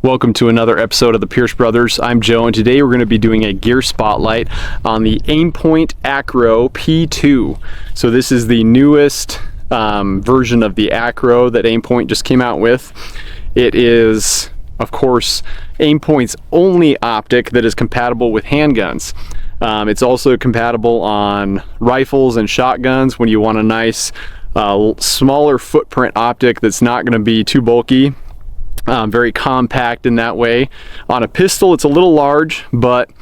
Welcome to another episode of the Pierce Brothers. I'm Joe, and today we're going to be doing a gear spotlight on the AIMPOINT ACRO P-2. So this is the newest version of the ACRO that AIMPOINT just came out with. It is, of course, AIMPOINT's only optic that is compatible with handguns. It's also compatible on rifles and shotguns when you want a nice smaller footprint optic that's not going to be too bulky. Very compact in that way. On a pistol it's a little large, but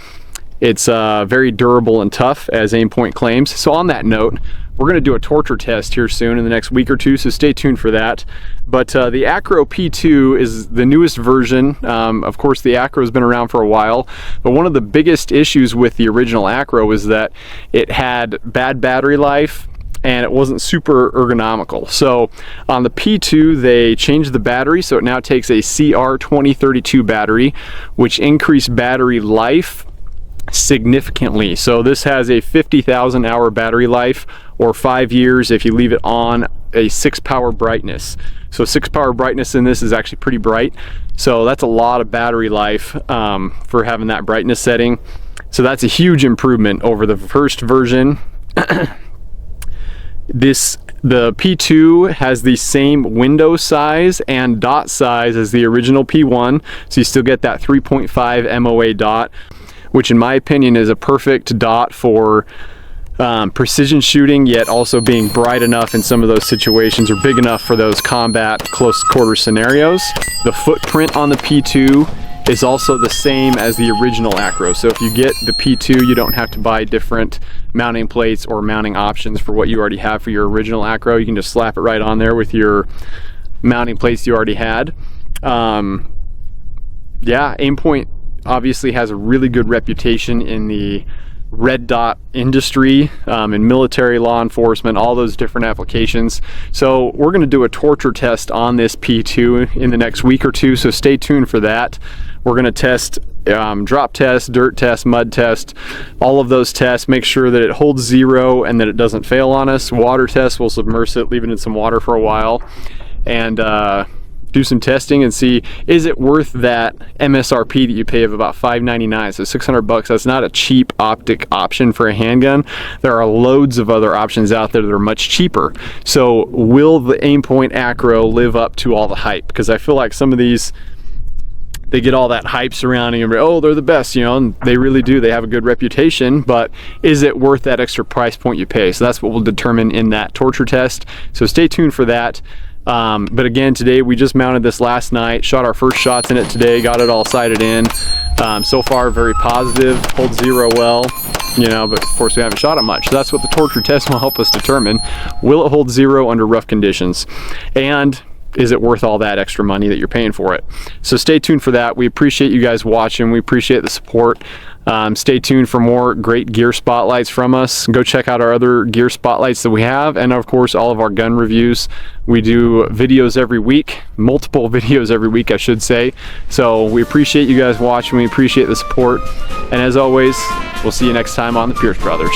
it's very durable and tough, as AIMPOINT claims. So on that note, we're going to do a torture test here soon in the next week or two, so stay tuned for that. But the ACRO P2 is the newest version. Of course, the ACRO has been around for a while, but one of the biggest issues with the original ACRO was that it had bad battery life and it wasn't super ergonomical. So on the P2 they changed the battery, so it now takes a CR2032 battery, which increased battery life significantly. So this has a 50,000 hour battery life, or 5 years if you leave it on a 6 power brightness. So 6 power brightness in this is actually pretty bright, so that's a lot of battery life for having that brightness setting. So that's a huge improvement over the first version. The P2 has the same window size and dot size as the original P1, so you still get that 3.5 MOA dot, which in my opinion is a perfect dot for precision shooting, yet also being bright enough in some of those situations, or big enough for those combat close quarter scenarios. The footprint on the P2 is also the same as the original ACRO. So if you get the P2, you don't have to buy different mounting plates or mounting options for what you already have for your original ACRO. You can just slap it right on there with your mounting plates you already had. Yeah, AIMPOINT obviously has a really good reputation in the red dot industry, in military, law enforcement, all those different applications. So we're going to do a torture test on this P2 in the next week or two, so stay tuned for that. We're going to test drop test, dirt test, mud test, all of those tests, make sure that it holds zero and that it doesn't fail on us. Water test, we'll submerge it, leave it in some water for a while, and do some testing and see, is it worth that MSRP that you pay of about $599, so 600 bucks. That's not a cheap optic option for a handgun. There are loads of other options out there that are much cheaper. So will the AIMPOINT ACRO live up to all the hype? Because I feel like some of these, they get all that hype surrounding them. Oh, they're the best, you know, and they really do. They have a good reputation, but is it worth that extra price point you pay? So that's what we'll determine in that torture test. So stay tuned for that. But again, today we just mounted this last night, shot our first shots in it today, got it all sighted in. So far very positive, holds zero well, you know, but of course we haven't shot it much. So that's what the torture test will help us determine. Will it hold zero under rough conditions? And is it worth all that extra money that you're paying for it? So stay tuned for that. We appreciate you guys watching. We appreciate the support. Stay tuned for more great gear spotlights from us. Go check out our other gear spotlights that we have, and of course all of our gun reviews. We do videos every week, multiple videos every week I should say. So we appreciate you guys watching. We appreciate the support, and as always, we'll see you next time on the Pierce Brothers.